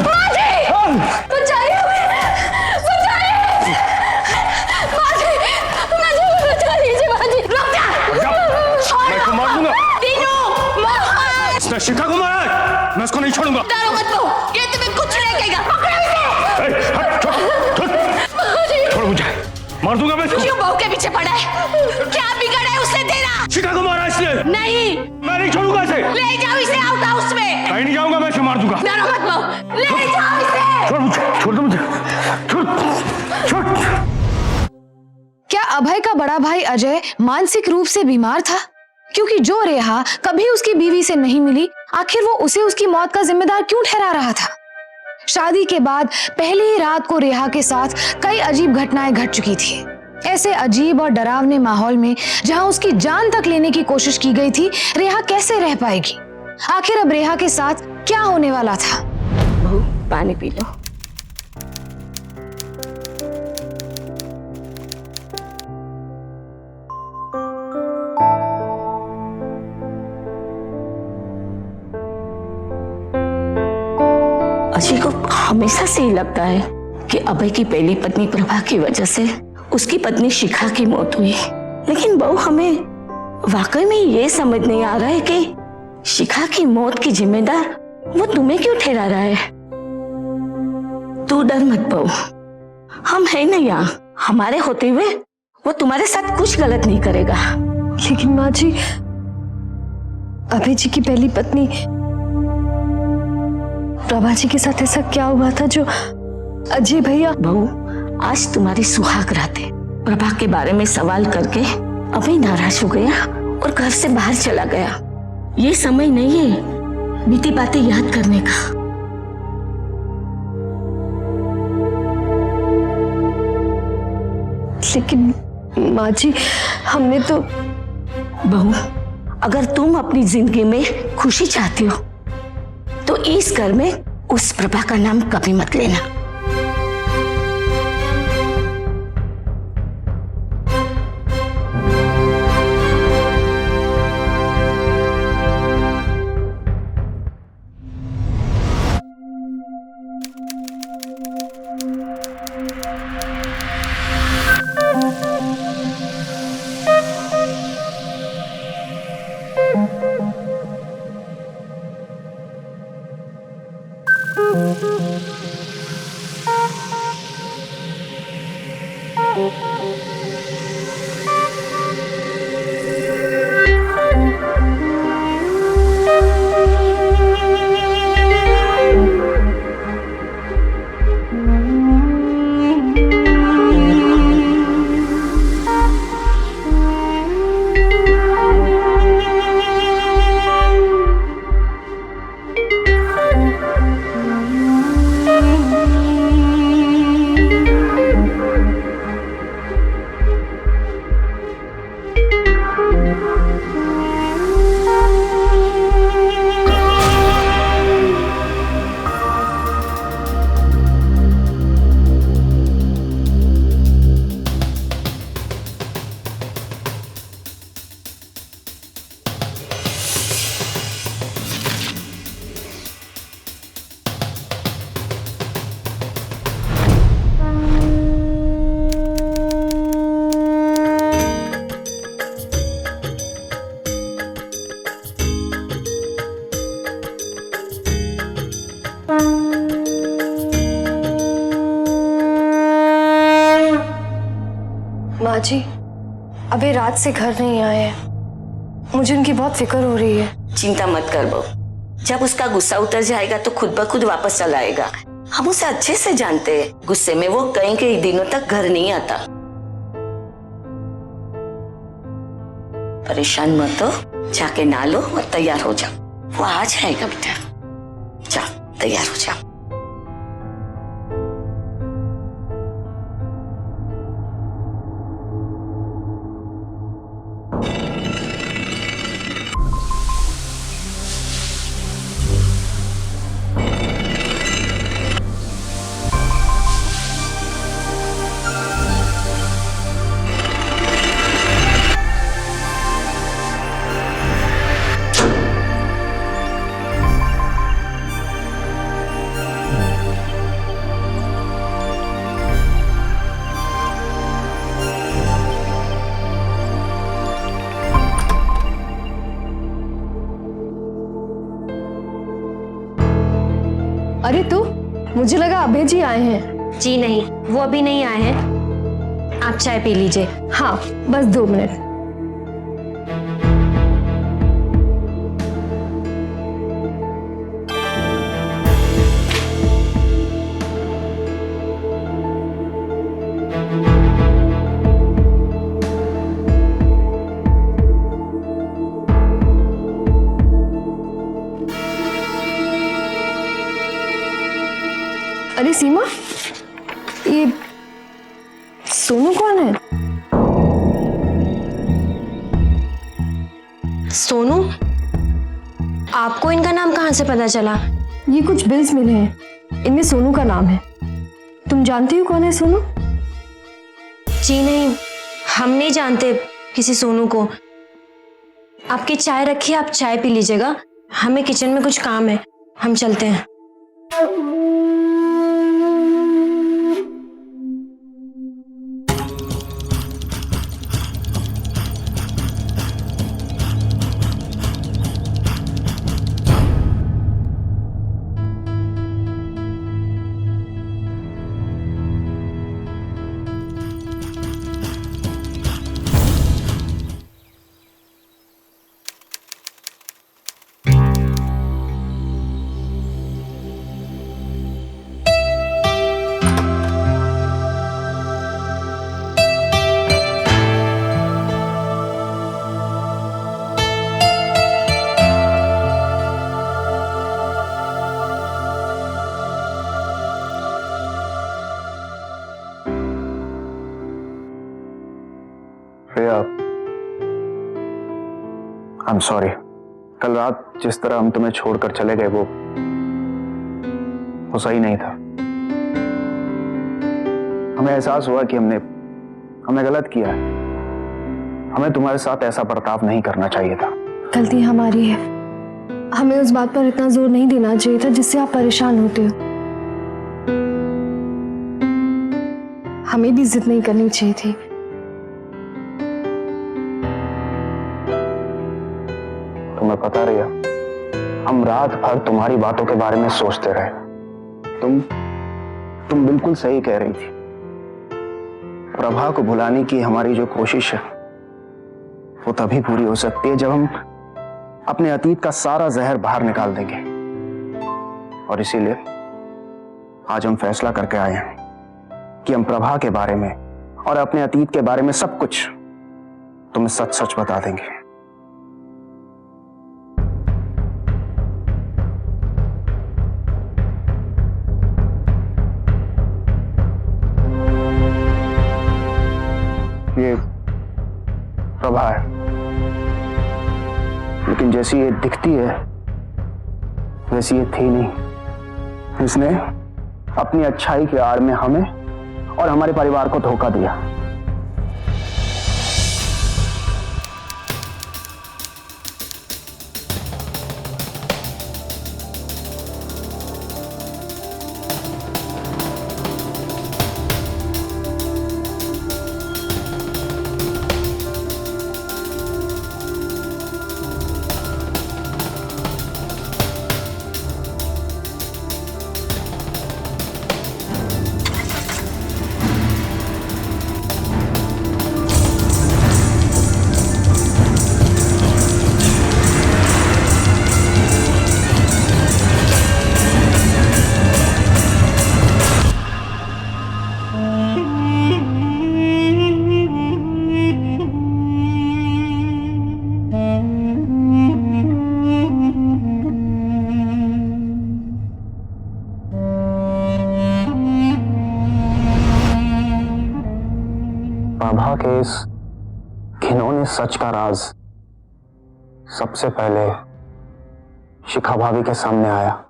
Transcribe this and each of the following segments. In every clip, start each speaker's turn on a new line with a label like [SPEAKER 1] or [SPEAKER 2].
[SPEAKER 1] बचाइए हमें, बचाइए माजी, बचा लीजिए माजी। रुक जा,
[SPEAKER 2] मैं इसको मार दूंगा।
[SPEAKER 1] तीनों
[SPEAKER 2] इसने शिखा को मारा है, मैं इसको नहीं छोड़ूंगा।
[SPEAKER 1] डरो मत बहू, ये तुम्हें कुछ नहीं कहेगा। पकड़ो इसे।
[SPEAKER 2] छोड़ मुझे, मार दूंगा मैं इसको।
[SPEAKER 1] क्यों बहू के पीछे पड़ा है? क्या बिगड़ा है उसने तेरा?
[SPEAKER 2] शिखा को मारा इसने।
[SPEAKER 1] नहीं,
[SPEAKER 2] मैं नहीं छोड़ूंगा इसे।
[SPEAKER 1] ले जाओ इसे आउट हाउस में।
[SPEAKER 2] कहीं नहीं जाऊंगा, मैं इसे मार दूंगा।
[SPEAKER 1] डरो मत बहू, ले जाओ इसे।
[SPEAKER 2] छोड़ मुझे, छोड़ दो मुझे, छोड़ छोड़।
[SPEAKER 3] क्या अभय का बड़ा भाई अजय मानसिक रूप से बीमार था? क्योंकि जो रेहा कभी उसकी बीवी से नहीं मिली, आखिर वो उसे उसकी मौत का जिम्मेदार क्यों ठहरा रहा था? शादी के बाद पहली ही रात को रेहा के साथ कई अजीब घटनाएं घट चुकी थी। ऐसे अजीब और डरावने माहौल में जहां उसकी जान तक लेने की कोशिश की गई थी, रेहा कैसे रह पाएगी? आखिर अब रेहा के साथ क्या होने वाला था?
[SPEAKER 1] बहू पानी पी लो। अजय को हमेशा से ही लगता है कि अभय की पहली पत्नी प्रभा की वजह से उसकी पत्नी शिखा की मौत हुई, लेकिन बहू हमें वाकई में ये समझ नहीं आ रहा है कि शिखा की मौत की जिम्मेदार वो तुम्हें क्यों ठहरा रहा है? तू डर मत बहू, हम है ना यहाँ। हमारे होते हुए वो तुम्हारे साथ कुछ गलत नहीं करेगा।
[SPEAKER 3] लेकिन माँ जी, अभय जी की पहली पत्नी प्रभा जी के साथ ऐसा क्या हुआ था जो अजय भैया?
[SPEAKER 1] बहू, आज तुम्हारी सुहाग रात है। प्रभा के बारे में सवाल करके अभय नाराज हो गया और घर से बाहर चला गया। ये समय नहीं है बीती बातें याद करने का।
[SPEAKER 3] लेकिन माँ जी, हमने तो...
[SPEAKER 1] बहू, अगर तुम अपनी जिंदगी में खुशी चाहती हो तो इस घर में उस प्रभा का नाम कभी मत लेना।
[SPEAKER 3] माँ जी, अभी रात से घर नहीं आए हैं। मुझे उनकी बहुत फिक्र हो रही है।
[SPEAKER 1] चिंता मत कर बहू, जब उसका गुस्सा उतर जाएगा तो खुद ब खुद वापस चला आएगा। हम उसे अच्छे से जानते हैं, गुस्से में वो कई दिनों तक घर नहीं आता। परेशान मत हो, जाके नहा लो और तैयार हो जाओ। वो आ जाएगा बेटा, जा तैयार हो जाओ।
[SPEAKER 3] अरे तू, मुझे लगा अभय जी आए हैं।
[SPEAKER 4] जी नहीं, वो अभी नहीं आए हैं। आप चाय पी लीजिए।
[SPEAKER 3] हाँ, बस 2 मिनट। अरे सीमा, ये सोनू कौन है?
[SPEAKER 4] सोनू? आपको इनका नाम कहाँ से पता चला?
[SPEAKER 3] ये कुछ बिल्स मिले हैं, इनमें सोनू का नाम है। तुम जानती हो कौन है सोनू?
[SPEAKER 4] जी नहीं, हम नहीं जानते किसी सोनू को। आपकी चाय रखिए, आप चाय पी लीजिएगा। हमें किचन में कुछ काम है, हम चलते हैं।
[SPEAKER 5] प्रिया, आई एम सॉरी। कल रात जिस तरह हम तुम्हें छोड़कर चले गए वो सही नहीं था। हमें एहसास हुआ कि हमने गलत किया है। हमें तुम्हारे साथ ऐसा बर्ताव नहीं करना चाहिए था।
[SPEAKER 3] गलती हमारी है, हमें उस बात पर इतना जोर नहीं देना चाहिए था जिससे आप परेशान होते हो। हमें भी जिद नहीं करनी चाहिए थी।
[SPEAKER 5] तुम्हें पता रिया, हम रात भर तुम्हारी बातों के बारे में सोचते रहे। तुम बिल्कुल सही कह रही थी। प्रभा को भुलाने की हमारी जो कोशिश है वो तभी पूरी हो सकती है जब हम अपने अतीत का सारा जहर बाहर निकाल देंगे। और इसीलिए आज हम फैसला करके आए हैं कि हम प्रभा के बारे में और अपने अतीत के बारे में सब कुछ तुम्हें सच सच बता देंगे। ये प्रभा है, लेकिन जैसी ये दिखती है वैसी ये थी नहीं। इसने अपनी अच्छाई की आड़ में हमें और हमारे परिवार को धोखा दिया। प्रभा के इस घिनौने सच का राज सबसे पहले शिखा भाभी के सामने आया।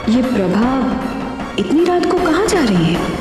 [SPEAKER 1] ये प्रभा इतनी रात को कहाँ जा रही है?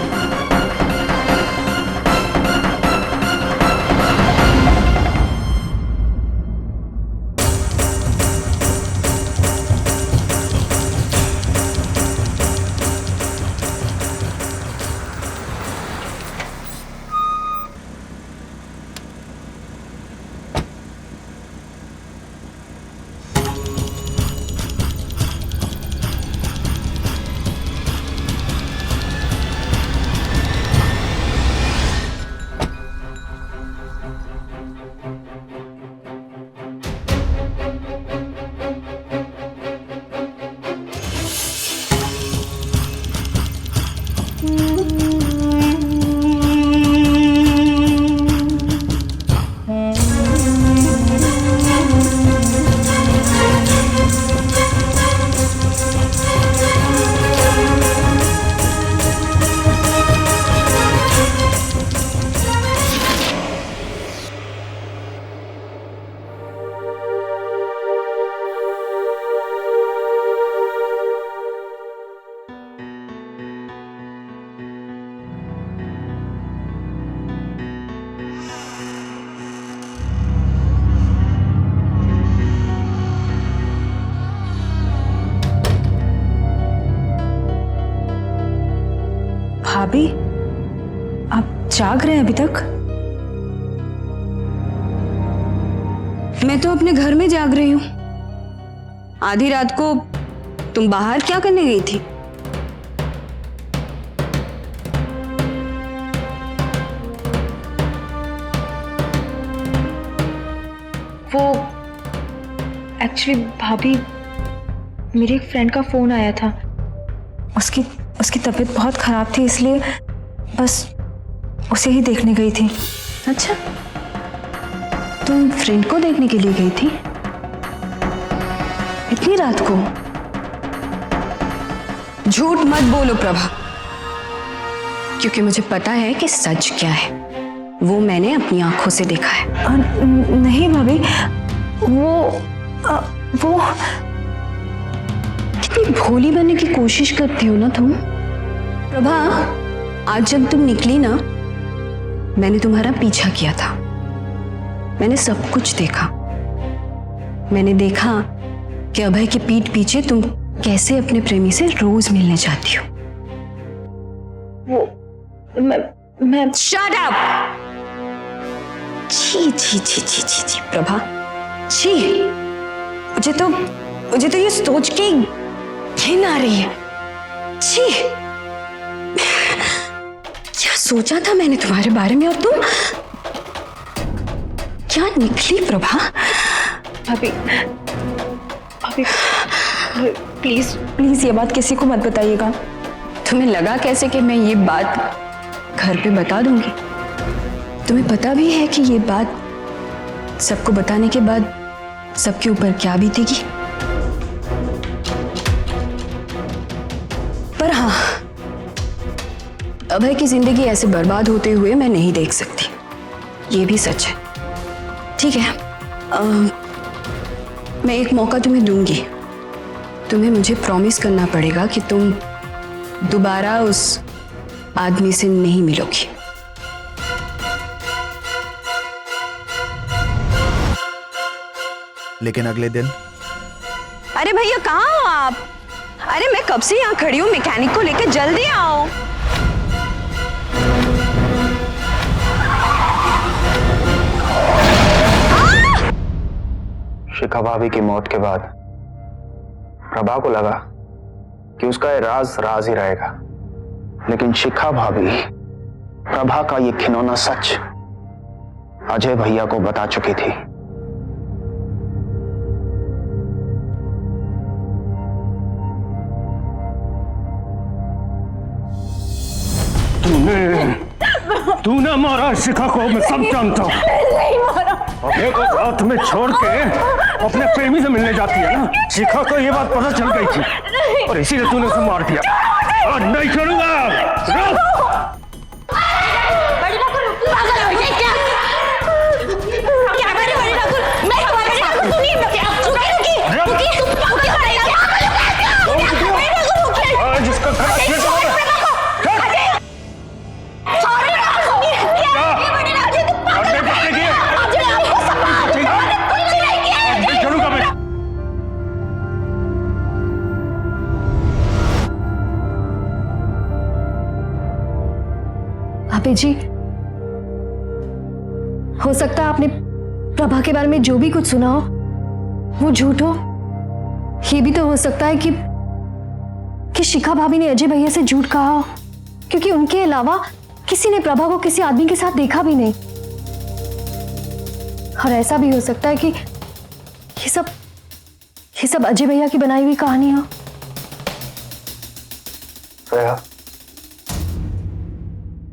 [SPEAKER 6] भाभी, आप जाग रहे हैं अभी तक? मैं तो अपने घर में जाग रही हूँ। आधी रात को तुम बाहर क्या करने गई थी?
[SPEAKER 3] वो एक्चुअली भाभी, मेरी एक फ्रेंड का फोन आया था।
[SPEAKER 6] उसकी तबीयत बहुत खराब थी, इसलिए बस उसे ही देखने गई थी।
[SPEAKER 3] अच्छा, तुम फ्रेंड को देखने के लिए गई थी इतनी रात को?
[SPEAKER 6] झूठ मत बोलो प्रभा, क्योंकि मुझे पता है कि सच क्या है। वो मैंने अपनी आंखों से देखा है। नहीं भाभी, वो कितनी भोली बनने की कोशिश करती हो ना तुम। प्रभा, आज जब तुम निकली ना, मैंने तुम्हारा पीछा किया था। मैंने सब कुछ देखा। मैंने देखा कि अभय के पीठ पीछे तुम कैसे अपने प्रेमी से रोज मिलने जाती हो।
[SPEAKER 3] मैं
[SPEAKER 6] शट अप! छी छी छी छी छी छी प्रभा, छी! मुझे तो ये सोच के घिन आ रही है। छी! क्या सोचा था मैंने तुम्हारे बारे में, और तुम क्या निकली प्रभा?
[SPEAKER 3] भाभी, प्लीज ये बात किसी को मत बताइएगा।
[SPEAKER 6] तुम्हें लगा कैसे कि मैं ये बात घर पे बता दूंगी? तुम्हें पता भी है कि ये बात सबको बताने के बाद सबके ऊपर क्या बीतेगी? पर हाँ, अभय की जिंदगी ऐसे बर्बाद होते हुए मैं नहीं देख सकती। ये भी सच है। ठीक है, मैं एक मौका तुम्हें दूंगी। तुम्हें मुझे प्रॉमिस करना पड़ेगा कि तुम दोबारा उस आदमी से नहीं मिलोगी।
[SPEAKER 7] लेकिन अगले दिन
[SPEAKER 6] अरे भैया, कहाँ हो आप? अरे मैं कब से यहाँ खड़ी हूँ, मैकेनिक को लेकर जल्दी आओ।
[SPEAKER 5] शिखा भाभी की मौत के बाद प्रभा को लगा कि उसका ये राज ही रहेगा, लेकिन शिखा भाभी प्रभा का ये घिनौना सच अजय भैया को बता चुकी थी।
[SPEAKER 2] तूने मारा शिखा को, मैं सब जानता हूँ। अभय को रात में छोड़ के अपने प्रेमी से मिलने जाती है ना। शिखा को ये बात पता चल गई थी और इसीलिए तूने उसे मार दिया। और नहीं छोड़ूंगा। जिसका
[SPEAKER 3] भाभी जी, हो सकता है आपने प्रभा के बारे में जो भी कुछ सुना हो वो झूठ हो। ये भी तो हो सकता है कि शिखा भाभी ने अजय भैया से झूठ कहा हो, क्योंकि उनके अलावा किसी ने प्रभा को किसी आदमी के साथ देखा भी नहीं। और ऐसा भी हो सकता है कि ये सब अजय भैया की बनाई हुई कहानी हो।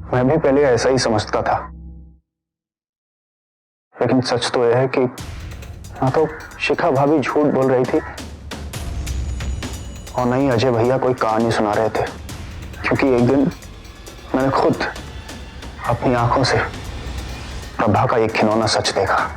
[SPEAKER 5] मैं भी पहले ऐसा ही समझता था, लेकिन सच तो यह है कि ना तो शिखा भाभी झूठ बोल रही थी और नहीं अजय भैया कोई कहानी सुना रहे थे, क्योंकि एक दिन मैंने खुद अपनी आंखों से प्रभा का एक खिलौना सच देखा।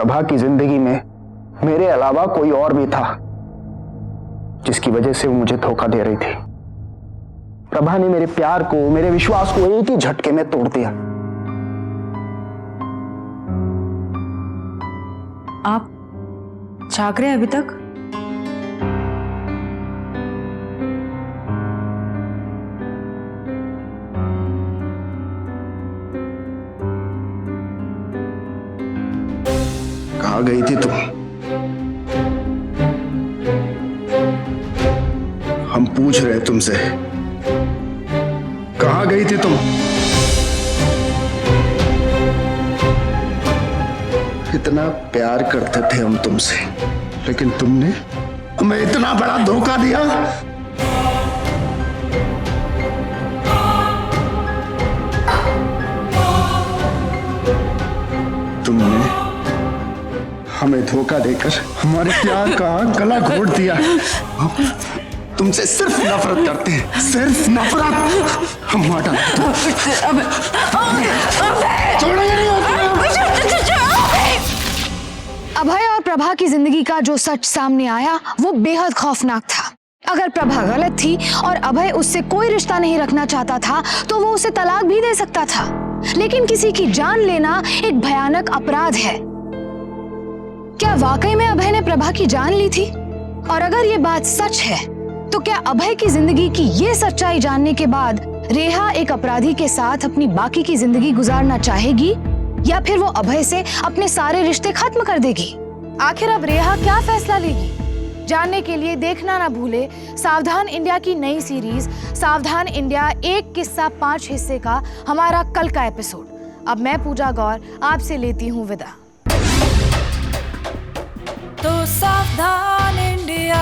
[SPEAKER 5] प्रभा की जिंदगी में मेरे अलावा कोई और भी था जिसकी वजह से वो मुझे धोखा दे रही थी। प्रभा ने मेरे प्यार को, मेरे विश्वास को एक ही झटके में तोड़ दिया।
[SPEAKER 6] आप जाग रहे हैं अभी तक?
[SPEAKER 5] कहाँ गई थी तुम? हम पूछ रहे तुमसे, कहाँ गई थी तुम? इतना प्यार करते थे हम तुमसे, लेकिन तुमने हमें इतना बड़ा धोखा दिया। तुमने हमें धोखा देकर हमारे प्यार का गला घोट दिया। हम तुमसे सिर्फ नफरत करते हैं, सिर्फ नफरत। हम मार डालते
[SPEAKER 3] अभय और प्रभा की जिंदगी का जो सच सामने आया वो बेहद खौफनाक था। अगर प्रभा गलत थी और अभय उससे कोई रिश्ता नहीं रखना चाहता था तो वो उसे तलाक भी दे सकता था, लेकिन किसी की जान लेना एक भयानक अपराध है। क्या वाकई में अभय ने प्रभा की जान ली थी? और अगर ये बात सच है तो क्या अभय की जिंदगी की ये सच्चाई जानने के बाद रेहा एक अपराधी के साथ अपनी बाकी की जिंदगी गुजारना चाहेगी या फिर वो अभय से अपने सारे रिश्ते खत्म कर देगी? आखिर अब रेहा क्या फैसला लेगी? जानने के लिए देखना ना भूले सावधान इंडिया की नई सीरीज सावधान इंडिया 1 किस्सा 5 हिस्से का हमारा कल का एपिसोड। अब मैं पूजा गौर आपसे लेती हूँ विदा।
[SPEAKER 7] तो सावधान इंडिया।